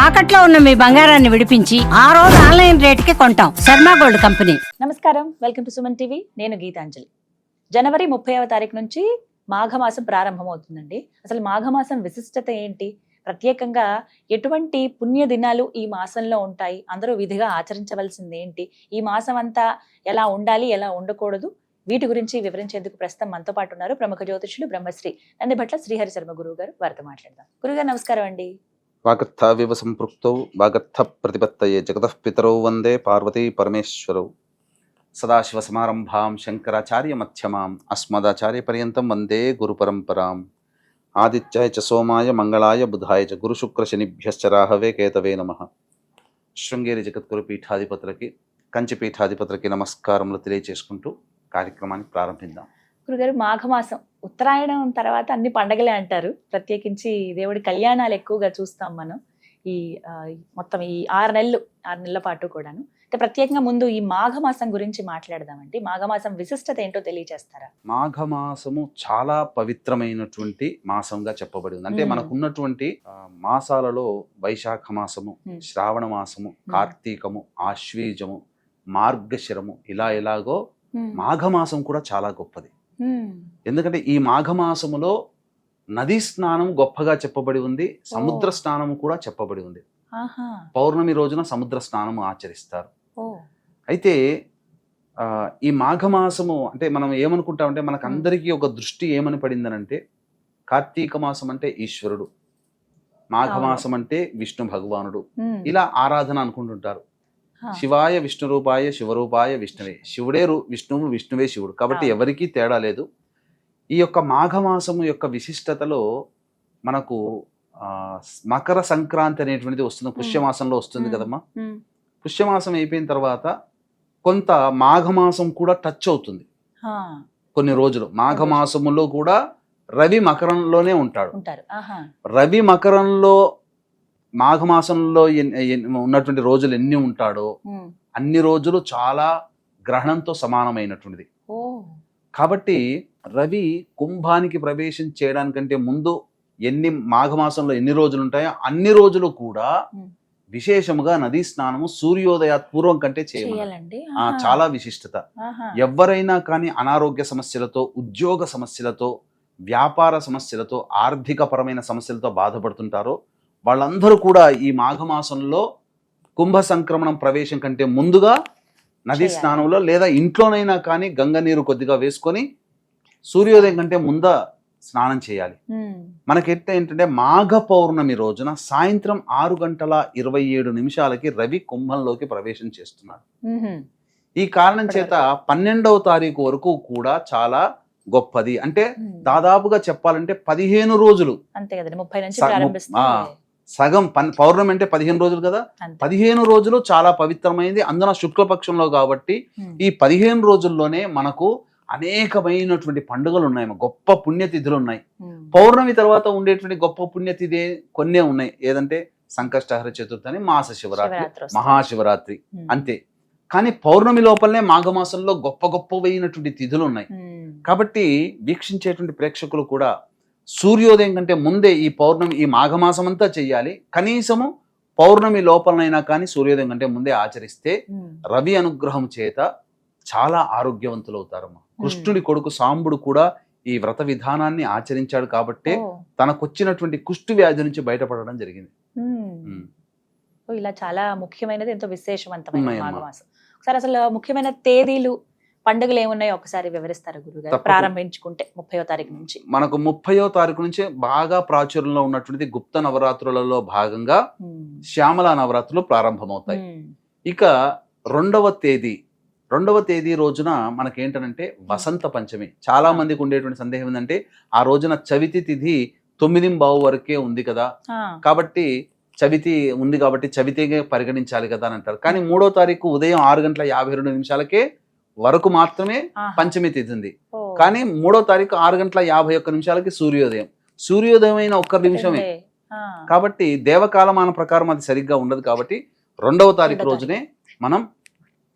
తాకట్లో ఉన్న మీ బంగారాన్ని విడిపించి ఆ రోజు ఆన్లైన్ రేటుకి కొంటాం. Sharma gold company. నమస్కారం, వెల్కమ్ టు సుమన్ టీవీ. నేను గీతాంజలి. జనవరి 30వ తారీఖు నుంచి మాఘమాసం ప్రారంభమవుతుందండి. అసలు మాఘమాసం విశిష్టత ఏంటి, ప్రత్యేకంగా ఎటువంటి పుణ్య దినాలు ఈ మాసంలో ఉంటాయి, అందరూ విధిగా ఆచరించవలసింది ఏంటి, ఈ మాసం అంతా ఎలా ఉండాలి, ఎలా ఉండకూడదు, వీటి గురించి వివరించేందుకు ప్రస్తుతం మనతో పాటు ఉన్నారు ప్రముఖ జ్యోతిషులు బ్రహ్మశ్రీ నందిభట్ల శ్రీహరి శర్మ గురువు గారు. వారితో మాట్లాడదాం. గురుగారు నమస్కారం అండి. వాగర్థావివ సంపృక్తౌ వాగర్థ ప్రతిపత్తయే జగతః పితరౌ వందే పార్వతీ పరమేశ్వరౌ. సదాశివసమారంభాం శంకరాచార్య మధ్యమాం అస్మదాచార్య పర్యంతం వందే గురు పరంపరాం. ఆదిత్యాయ చ సోమాయ మంగళాయ బుధాయ చ గురు శుక్ర శనిభ్యశ్చ రాహవే కేతవే నమః. శృంగేరి జగద్గురు పీఠాధిపతులకి, కంచి పీఠాధిపతులకి నమస్కారములు తెలియజేసుకుంటూ కార్యక్రమాన్ని ప్రారంభిద్దాం. గురుగారు, మాఘమాసం ఉత్తరాయణం తర్వాత అన్ని పండగలే అంటారు. ప్రత్యేకించి దేవుడి కళ్యాణాలు ఎక్కువగా చూస్తాం మనం ఈ మొత్తం ఈ 6 నెలల పాటు కూడాను. అంటే ప్రత్యేకంగా ముందు ఈ మాఘమాసం గురించి మాట్లాడదామండి. మాఘమాసం విశిష్టత ఏంటో తెలియజేస్తారా? మాఘమాసము చాలా పవిత్రమైనటువంటి మాసంగా చెప్పబడి ఉంది. అంటే మనకున్నటువంటి మాసాలలో వైశాఖ మాసము, శ్రావణ మాసము, కార్తీకము, ఆశ్వీజము, మార్గశిరము, ఇలాగో మాఘమాసం కూడా చాలా గొప్పది. ఎందుకంటే ఈ మాఘమాసములో నదీ స్నానం గొప్పగా చెప్పబడి ఉంది, సముద్ర స్నానం కూడా చెప్పబడి ఉంది. పౌర్ణమి రోజున సముద్ర స్నానము ఆచరిస్తారు. అయితే ఈ మాఘమాసము అంటే మనం ఏమనుకుంటామంటే మనకు అందరికీ ఒక దృష్టి ఏమని పడిందనంటే, కార్తీక మాసం అంటే ఈశ్వరుడు, మాఘమాసం అంటే విష్ణు భగవానుడు, ఇలా ఆరాధన అనుకుంటుంటారు. శివాయ విష్ణు రూపాయ శివరూపాయ విష్ణువే, శివుడే విష్ణువు, విష్ణువే శివుడు, కాబట్టి ఎవరికీ తేడా లేదు. ఈ యొక్క మాఘమాసము యొక్క విశిష్టతలో మనకు మకర సంక్రాంతి అనేటువంటిది వస్తుంది, పుష్యమాసంలో వస్తుంది కదమ్మా. పుష్యమాసం అయిపోయిన తర్వాత కొంత మాఘమాసం కూడా టచ్ అవుతుంది. కొన్ని రోజులు మాఘమాసములో కూడా రవి మకరంలోనే ఉంటాడు. రవి మకరంలో మాఘమాసంలో ఉన్నటువంటి రోజులు ఎన్ని ఉంటాడో అన్ని రోజులు చాలా గ్రహణంతో సమానమైనటువంటిది. కాబట్టి రవి కుంభానికి ప్రవేశం చేయడానికంటే ముందు మాఘమాసంలో ఎన్ని రోజులు ఉంటాయో అన్ని రోజులు కూడా విశేషముగా నదీ స్నానము సూర్యోదయాత్పూర్వం కంటే చేయాలండి. చాలా విశిష్టత. ఎవరైనా కానీ అనారోగ్య సమస్యలతో, ఉద్యోగ సమస్యలతో, వ్యాపార సమస్యలతో, ఆర్థిక పరమైన సమస్యలతో బాధపడుతుంటారో వాళ్ళందరూ కూడా ఈ మాఘమాసంలో కుంభ సంక్రమణం ప్రవేశం కంటే ముందుగా నదీ స్నానంలో లేదా ఇంట్లోనైనా కానీ గంగ నీరు కొద్దిగా వేసుకొని సూర్యోదయం కంటే ముందు స్నానం చేయాలి. మనకెట్ట ఏంటంటే మాఘ పౌర్ణమి రోజున సాయంత్రం 6:27 రవి కుంభంలోకి ప్రవేశం చేస్తున్నాడు. ఈ కారణం చేత 12వ తారీఖు వరకు కూడా చాలా గొప్పది. అంటే దాదాపుగా చెప్పాలంటే 15 రోజులు, సగం పౌర్ణమి అంటే 15 రోజులు కదా, 15 రోజులు చాలా పవిత్రమైంది. అందున శుక్లపక్షంలో కాబట్టి ఈ 15 రోజుల్లోనే మనకు అనేకమైనటువంటి పండుగలు ఉన్నాయి, గొప్ప పుణ్యతిథులు ఉన్నాయి. పౌర్ణమి తర్వాత ఉండేటువంటి గొప్ప పుణ్యతిథి కొన్నే ఉన్నాయి. ఏదంటే సంకష్టహర చతుర్థి అని, మాస శివరాత్రి, మహాశివరాత్రి, అంతే. కానీ పౌర్ణమి లోపలనే మాఘమాసంలో గొప్పవైనటువంటి తిథులు ఉన్నాయి. కాబట్టి వీక్షించేటువంటి ప్రేక్షకులు కూడా సూర్యోదయం కంటే ముందే ఈ మాఘమాసం అంతా చెయ్యాలి. కనీసము పౌర్ణమి లోపలనైనా కానీ సూర్యోదయం కంటే ముందే ఆచరిస్తే రవి అనుగ్రహం చేత చాలా ఆరోగ్యవంతులు అవుతారమ్మా. కృష్ణుడి కొడుకు సాంబుడు కూడా ఈ వ్రత విధానాన్ని ఆచరించాడు కాబట్టే తనకొచ్చినటువంటి కుష్టు వ్యాధి నుంచి బయటపడడం జరిగింది. ఇలా చాలా ముఖ్యమైనది, ఎంతో విశేషవంతమైన మాఘమాసం. ఒకసారి అసలు ముఖ్యమైన తేదీలు, పండుగలు ఏమున్నాయో ఒకసారి వివరిస్తారు గురుగారు? ప్రారంభించుకుంటే 30వ తారీఖు నుంచి. మనకు 30వ తారీఖు నుంచి బాగా ప్రాచుర్యంలో ఉన్నటువంటిది గుప్త నవరాత్రులలో భాగంగా శ్యామల నవరాత్రులు ప్రారంభమవుతాయి. ఇక రెండవ తేదీ రోజున మనకేంటంటే వసంత పంచమి. చాలా మందికి ఉండేటువంటి సందేహం ఏంటంటే ఆ రోజున చవితి తిథి 9:15 వరకే ఉంది కదా, కాబట్టి చవితి ఉంది కాబట్టి చవితిగా పరిగణించాలి కదా అని అంటారు. కానీ 3వ తారీఖు ఉదయం 6:52 వరకు మాత్రమే పంచమి తిథి ఉంది. కానీ 3వ తారీఖు 6:51 సూర్యోదయం అయిన 1 నిమిషమే. కాబట్టి దేవకాలమాన ప్రకారం అది సరిగ్గా ఉండదు. కాబట్టి 2వ తారీఖు రోజునే మనం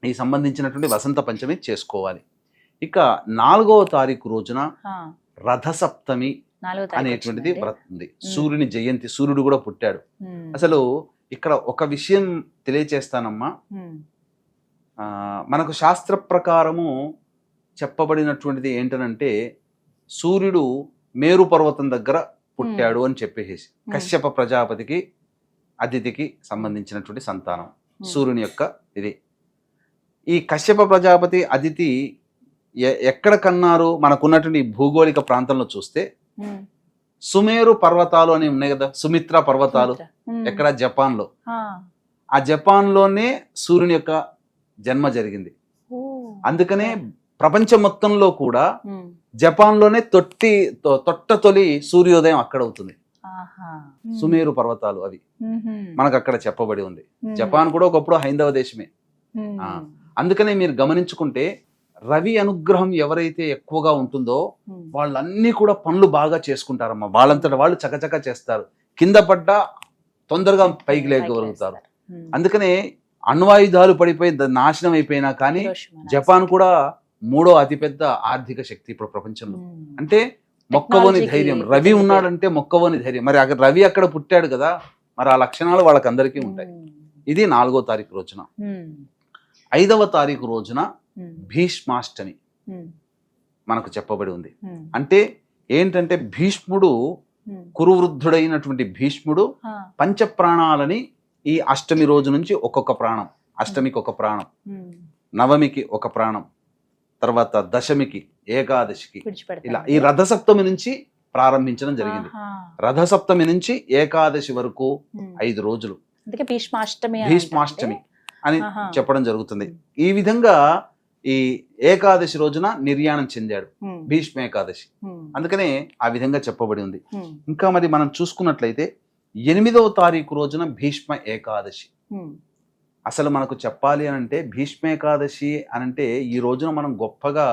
ఈ సంబంధించినటువంటి వసంత పంచమి చేసుకోవాలి. ఇక 4వ తారీఖు రోజున రథసప్తమి అనేటువంటిది వ్రతం ఉంది. సూర్యుని జయంతి, సూర్యుడు కూడా పుట్టాడు. అసలు ఇక్కడ ఒక విషయం తెలియచేస్తానమ్మా. ఉమ్, మనకు శాస్త్ర ప్రకారము చెప్పబడినటువంటిది ఏంటనంటే సూర్యుడు మేరు పర్వతం దగ్గర పుట్టాడు అని చెప్పేసి కశ్యప ప్రజాపతికి అదితికి సంబంధించినటువంటి సంతానం సూర్యుని యొక్క ఇది. ఈ కశ్యప ప్రజాపతి అదితి ఎక్కడ కన్నారు మనకున్నటువంటి భూగోళిక ప్రాంతంలో చూస్తే ఉమ్, సుమేరు పర్వతాలు అని ఉన్నాయి కదా, సుమిత్ర పర్వతాలు ఉమ్, ఎక్కడ జపాన్లో. ఆ, ఆ జపాన్లోనే సూర్యుని యొక్క జన్మ జరిగింది. ఓ, అందుకనే ప్రపంచం మొత్తంలో కూడా ఉమ్, జపాన్లోనే తొలి సూర్యోదయం అక్కడ అవుతుంది. ఆహా, సుమేరు పర్వతాలు అవి ఉమ్, మనకు అక్కడ చెప్పబడి ఉంది. ఉమ్, జపాన్ కూడా ఒకప్పుడు హైందవ దేశమే. ఉమ్, ఆ, అందుకనే మీరు గమనించుకుంటే రవి అనుగ్రహం ఎవరైతే ఎక్కువగా ఉంటుందో ఉమ్, వాళ్ళన్నీ కూడా పనులు బాగా చేసుకుంటారమ్మా. వాళ్ళంతటా వాళ్ళు చకచక చేస్తారు, కింద పడ్డా తొందరగా పైకి లేకగలుగుతారు. ఉమ్, అందుకనే అణ్వాయుధాలు పడిపోయి నాశనం అయిపోయినా కానీ హిరోషిమా, జపాన్ కూడా 3వ అతిపెద్ద ఆర్థిక శక్తి ఇప్పుడు ప్రపంచంలో. ఉమ్, అంటే మొక్కవోని Technology కి ధైర్యం, రవి ఉన్నాడంటే మొక్కవోని ధైర్యం. మరి అక్కడ రవి అక్కడ పుట్టాడు కదా, మరి ఆ లక్షణాలు వాళ్ళకందరికీ ఉంటాయి. ఉమ్, ఇది 4వ తారీఖు రోజున. ఉమ్, 5వ తారీఖు రోజున ఉమ్, భీష్మాష్టమి ఉమ్, మనకు చెప్పబడి ఉంది. ఉమ్, అంటే ఏంటంటే భీష్ముడు ఉమ్, కురువృద్ధుడైనటువంటి భీష్ముడు ఆ, పంచప్రాణాలని ఈ అష్టమి రోజు నుంచి ఒక్కొక్క ప్రాణం, అష్టమికి ఒక ప్రాణం, ఉమ్, నవమికి ఒక ప్రాణం, తర్వాత దశమికి, ఏకాదశికి, విడిచిపెడతారు. ఇలా ఈ రథసప్తమి నుంచి ప్రారంభించడం జరిగింది. ఆహా, రథసప్తమి నుంచి ఏకాదశి వరకు ఉమ్, 5 రోజులు అందుకే భీష్మాష్టమి అని భీష్మాష్టమి అని ఆహా. చెప్పడం జరుగుతుంది. ఈ విధంగా ఈ ఏకాదశి రోజున నిర్యాణం చెందాడు ఉమ్, భీష్మ ఏకాదశి. ఉమ్, అందుకనే ఆ విధంగా చెప్పబడి ఉంది. ఉమ్, ఇంకా మరి మనం చూసుకున్నట్లయితే 8వ తారీఖు రోజున భీష్మ ఏకాదశి. ఉమ్, అసలు మనకు చెప్పాలి అని అంటే భీష్మ ఏకాదశి అని అంటే ఈ రోజున మనం గొప్పగా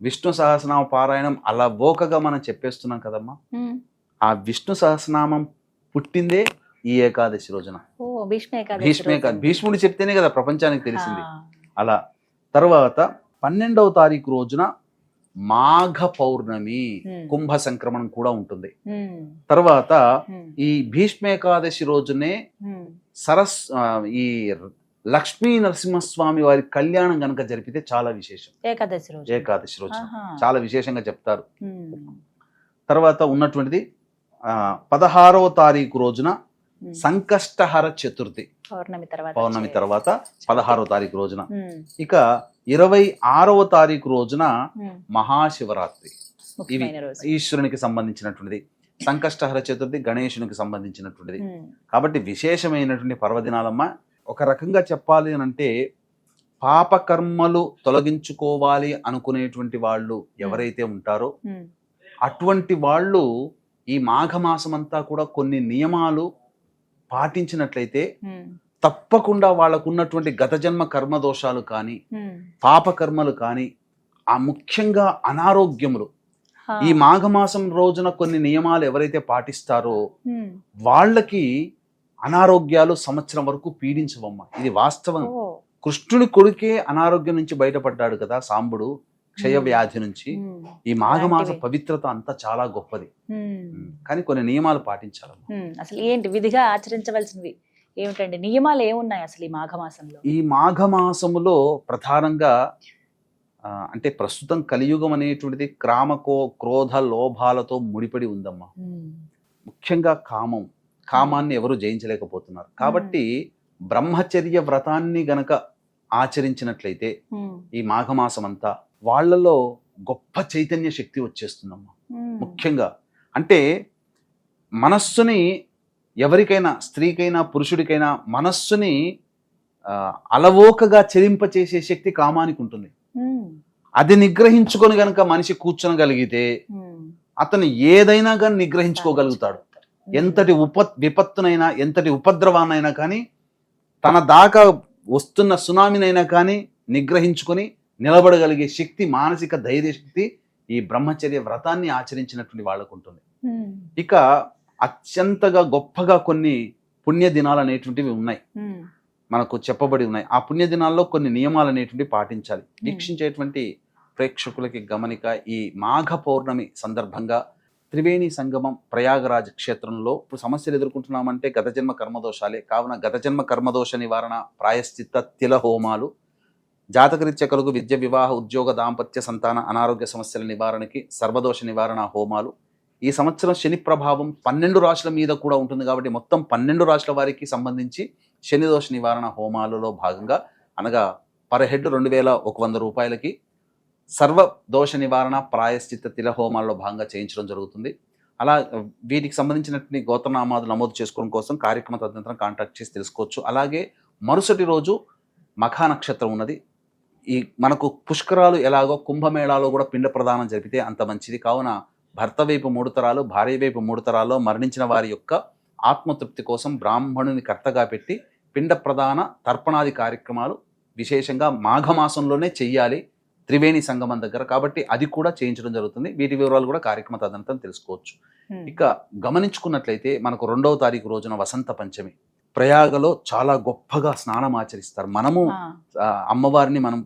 విష్ణు సహస్రనామ పారాయణం అలవోకగా మనం చెప్పేస్తున్నాం కదమ్మా. ఉమ్, ఆ విష్ణు సహస్రనామం పుట్టిందే ఈ ఏకాదశి రోజున. ఓ, భీష్మ ఏకాదశి భీష్మ ఏకాదశి రోజు. భీష్ముడు చెప్తేనే కదా ప్రపంచానికి తెలిసింది. ఆ, అలా తర్వాత 12వ తారీఖు రోజున మాఘ పౌర్ణమి, ఉమ్, కుంభ సంక్రమణం కూడా ఉంటుంది. ఉమ్, తర్వాత ఉమ్, ఈ భీష్మ ఏకాదశి రోజునే ఉమ్, ఈ లక్ష్మీ నరసింహస్వామి వారి కళ్యాణం గనక జరిపితే చాలా విశేషం. ఏకాదశి రోజు. ఏకాదశి రోజు ఆహా, చాలా విశేషంగా చెప్తారు. ఉమ్, తర్వాత ఉన్నటువంటిది 16వ తారీఖు రోజున ఉమ్, సంకష్టహర చతుర్థి, పౌర్ణమి తర్వాత పౌర్ణమి వచ్చే- తర్వాత 16వ తారీఖు రోజున. ఉమ్, ఇక 26వ తారీఖు రోజున ఉమ్, మహాశివరాత్రి. ఇవి ముఖ్యమైన రోజు. ఈశ్వరునికి సంబంధించినటువంటిది. సంకష్టహర చతుర్థి గణేశునికి సంబంధించినటువంటిది. ఉమ్, కాబట్టి విశేషమైనటువంటి పర్వదినాలమ్మ. ఒక రకంగా చెప్పాలి అని అంటే పాపకర్మలు తొలగించుకోవాలి అనుకునేటువంటి వాళ్ళు ఎవరైతే ఉంటారో ఉమ్, అటువంటి వాళ్ళు ఈ మాఘమాసం అంతా కూడా కొన్ని నియమాలు పాటించినట్లయితే ఉమ్, తప్పకుండా వాళ్ళకు ఉన్నటువంటి గత జన్మ కర్మ దోషాలు కానీ ఉమ్, పాపకర్మలు కానీ ఆ ముఖ్యంగా అనారోగ్యములు హా, ఈ మాఘమాసం రోజున కొన్ని నియమాలు ఎవరైతే పాటిస్తారో ఉమ్, వాళ్ళకి అనారోగ్యాలు సంవత్సరం వరకు పీడించవమ్మ. ఇది వాస్తవం. ఓ, కృష్ణుని కొడుకే అనారోగ్యం నుంచి బయటపడ్డాడు కదా సాంబుడు, క్షయ వ్యాధి నుంచి. ఉమ్, ఈ మాఘమాస అలాంటివి. పవిత్రత అంతా చాలా గొప్పది. ఉమ్, కానీ కొన్ని నియమాలు పాటించాలమ్మ. అసలు ఏంటి విధిగా ఆచరించవలసినవి ఏమిటండి? నియమాలు ఏమున్నాయి అసలు ఈ మాఘమాసంలో? ఈ మాఘమాసములో ప్రధానంగా అంటే ప్రస్తుతం కలియుగం అనేటువంటిది క్రోధ లోభాలతో ముడిపడి ఉందమ్మా. ఉమ్, ముఖ్యంగా కామాన్ని ఎవరు జయించలేకపోతున్నారు. కాబట్టి బ్రహ్మచర్య వ్రతాన్ని గనక ఆచరించినట్లయితే ఉమ్, ఈ మాఘమాసం అంతా వాళ్ళలో గొప్ప చైతన్య శక్తి వచ్చేస్తుందమ్మా. ఉమ్, ముఖ్యంగా అంటే మనస్సుని ఎవరికైనా, స్త్రీకైనా పురుషుడికైనా మనస్సుని అలవోకగా చెలింపచేసే శక్తి కామానికి ఉంటుంది. ఉమ్, అది నిగ్రహించుకొని గనక మనిషి కూర్చోగలిగితే ఉమ్, అతను ఏదైనా కానీ నిగ్రహించుకోగలుగుతాడు. ఎంతటి విపత్తునైనా, ఎంతటి ఉపద్రవాన్నైనా కానీ, తన దాకా వస్తున్న సునామీనైనా కానీ నిగ్రహించుకొని నిలబడగలిగే శక్తి, మానసిక ధైర్య శక్తి ఈ బ్రహ్మచర్య వ్రతాన్ని ఆచరించినటువంటి వాళ్ళకు ఉంటుంది. ఉమ్, ఇక అత్యంతగా గొప్పగా కొన్ని పుణ్య దినాలు అనేటువంటివి ఉన్నాయి, ఉమ్, మనకు చెప్పబడి ఉన్నాయి. ఆ పుణ్య దినాల్లో కొన్ని నియమాలు అనేటువంటివి పాటించాలి. వీక్షించేటువంటి ప్రేక్షకులకి గమనిక, ఈ మాఘ పౌర్ణమి సందర్భంగా త్రివేణి సంగమం ప్రయాగరాజ్ క్షేత్రంలో ఇప్పుడు సమస్యలు ఎదుర్కొంటున్నామంటే గత జన్మ కర్మదోషాలే. కావున గత జన్మ కర్మదోష నివారణ, ప్రాయశ్చిత్త, తిల హోమాలు, జాతకరీత్యా కలుగు విద్య, వివాహ, ఉద్యోగ, దాంపత్య, సంతాన, అనారోగ్య సమస్యల నివారణకి సర్వదోష నివారణ హోమాలు. ఈ సంవత్సరం శని ప్రభావం 12 రాశుల మీద కూడా ఉంటుంది కాబట్టి మొత్తం 12 రాశుల వారికి సంబంధించి శని దోష నివారణ హోమాలలో భాగంగా, అనగా పర్ హెడ్ 2100 రూపాయలకి సర్వ దోష నివారణ, ప్రాయశ్చిత్త, తిల హోమాల్లో భాగంగా చేయించడం జరుగుతుంది. అలా వీటికి సంబంధించినటువంటి గోత్రనామాలు నమోదు చేసుకోవడం కోసం కార్యక్రమ తదనంతరం కాంటాక్ట్ చేసి తెలుసుకోవచ్చు. అలాగే మరుసటి రోజు మఖా నక్షత్రం ఉన్నది. ఈ మనకు పుష్కరాలు ఎలాగో కుంభమేళాలో కూడా పిండ ప్రదానం జరిపితే అంత మంచిది. కావున భర్త వైపు 3 తరాలు, భార్య వైపు 3 తరాల్లో మరణించిన వారి యొక్క ఆత్మతృప్తి కోసం బ్రాహ్మణుని కర్తగా పెట్టి పిండ ప్రదాన తర్పణాది కార్యక్రమాలు విశేషంగా మాఘమాసంలోనే చెయ్యాలి త్రివేణి సంగమం దగ్గర. కాబట్టి అది కూడా చేయించడం జరుగుతుంది. వీటి వివరాలు కూడా కార్యక్రమ తదనంతరం తెలుసుకోవచ్చు. ఇక గమనించుకున్నట్లయితే మనకు 2వ తారీఖు రోజున వసంత పంచమి. ప్రయాగలో చాలా గొప్పగా స్నానం ఆచరిస్తారు. మనము అమ్మవారిని మనం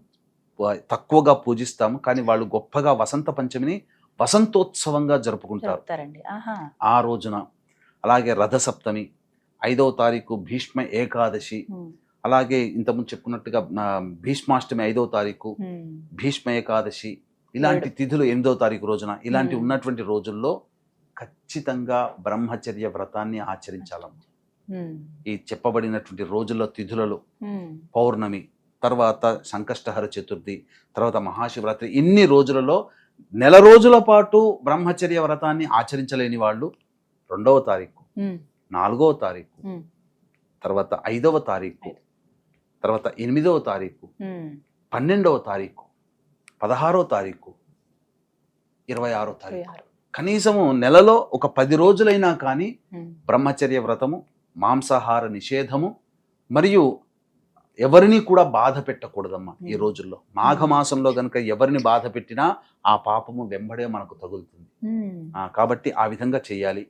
తక్కువగా పూజిస్తాము, కానీ వాళ్ళు గొప్పగా వసంత పంచమిని వసంతోత్సవంగా జరుపుకుంటారు ఆ రోజున. అలాగే రథసప్తమి, 5వ తారీఖు భీష్మ ఏకాదశి, అలాగే ఇంతకుముందు చెప్పుకున్నట్టుగా భీష్మాష్టమి 5వ తారీఖు, భీష్మ ఏకాదశి, ఇలాంటి తిథులు 8వ తారీఖు రోజున, ఇలాంటి ఉన్నటువంటి రోజుల్లో ఖచ్చితంగా బ్రహ్మచర్య వ్రతాన్ని ఆచరించాలమ్మ. ఈ చెప్పబడినటువంటి రోజుల్లో తిథులలో పౌర్ణమి తర్వాత సంకష్టహర చతుర్థి, తర్వాత మహాశివరాత్రి, ఇన్ని రోజులలో నెల రోజుల పాటు బ్రహ్మచర్య వ్రతాన్ని ఆచరించలేని వాళ్ళు 2వ తారీఖు, 4వ తారీఖు, తర్వాత 5వ తారీఖు, తర్వాత 8వ తారీఖు, 12వ తారీఖు, 16వ తారీఖు, 26వ తారీఖు, కనీసము నెలలో ఒక 10 రోజులైనా కానీ బ్రహ్మచర్య వ్రతము, మాంసాహార నిషేధము, మరియు ఎవరిని కూడా బాధ పెట్టకూడదమ్మా ఈ రోజుల్లో. మాఘమాసంలో గనుక ఎవరిని బాధ పెట్టినా ఆ పాపము వెంబడే మనకు తగులుతుంది. కాబట్టి ఆ విధంగా చేయాలి.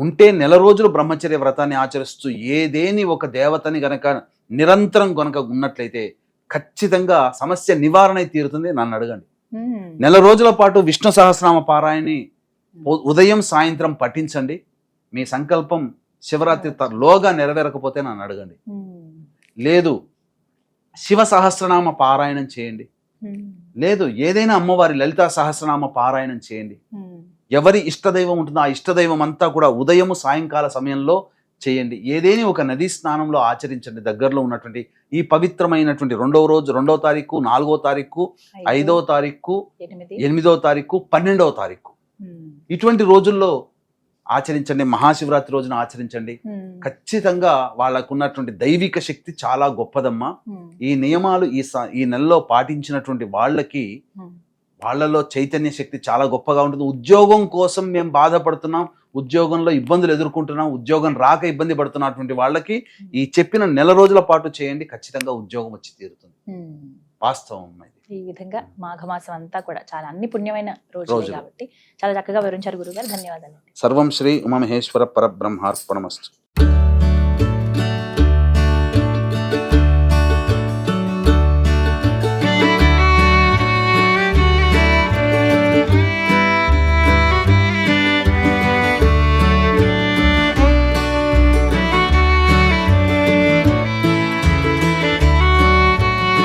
ఉంటే నెల రోజులు బ్రహ్మచర్య వ్రతాన్ని ఆచరిస్తూ ఏదేని ఒక దేవతని గనక నిరంతరం గనక ఉన్నట్లయితే ఖచ్చితంగా సమస్య నివారణ తీరుతుంది. నన్ను అడగండి. నెల రోజుల పాటు విష్ణు సహస్రనామ పారాయణని ఉదయం సాయంత్రం పఠించండి. మీ సంకల్పం శివరాత్రి లోగా నెరవేరకపోతే నన్ను అడగండి. లేదు శివ సహస్రనామ పారాయణం చేయండి, లేదు ఏదైనా అమ్మవారి లలితా సహస్రనామ పారాయణం చేయండి. ఎవరి ఇష్టదైవం ఉంటుందో ఆ ఇష్టదైవం అంతా కూడా ఉదయము సాయంకాల సమయంలో చేయండి. ఏదేని ఒక నదీ స్నానంలో ఆచరించండి. దగ్గరలో ఉన్నటువంటి ఈ పవిత్రమైనటువంటి 2వ రోజు, 2వ తారీఖు, 4వ తారీఖు, 5వ తారీఖు, 8వ తారీఖు, 12వ తారీఖు, ఇటువంటి రోజుల్లో ఆచరించండి. మహాశివరాత్రి రోజున ఆచరించండి. ఖచ్చితంగా వాళ్ళకున్నటువంటి దైవిక శక్తి చాలా గొప్పదమ్మా. ఈ నియమాలు ఈ నెలలో పాటించినటువంటి వాళ్ళకి వాళ్ళలో చైతన్య శక్తి చాలా గొప్పగా ఉంటుంది. ఉద్యోగం కోసం మేము బాధపడుతున్నాం, ఉద్యోగంలో ఇబ్బందులు ఎదుర్కొంటున్నాం, ఉద్యోగం రాక ఇబ్బంది పడుతున్నటువంటి వాళ్ళకి ఈ చెప్పిన నెల రోజుల పాటు చేయండి. ఖచ్చితంగా ఉద్యోగం వచ్చి తీరుతుంది. వాస్తవం. ఈ విధంగా మాఘమాసం అంతా కూడా చాలా అన్ని పుణ్యమైన రోజులు కాబట్టి చాలా చక్కగా వివరించారు గురుగారు. ధన్యవాదాలు. సర్వం శ్రీ ఉమామహేశ్వర పరబ్రహ్మార్పణమస్తు.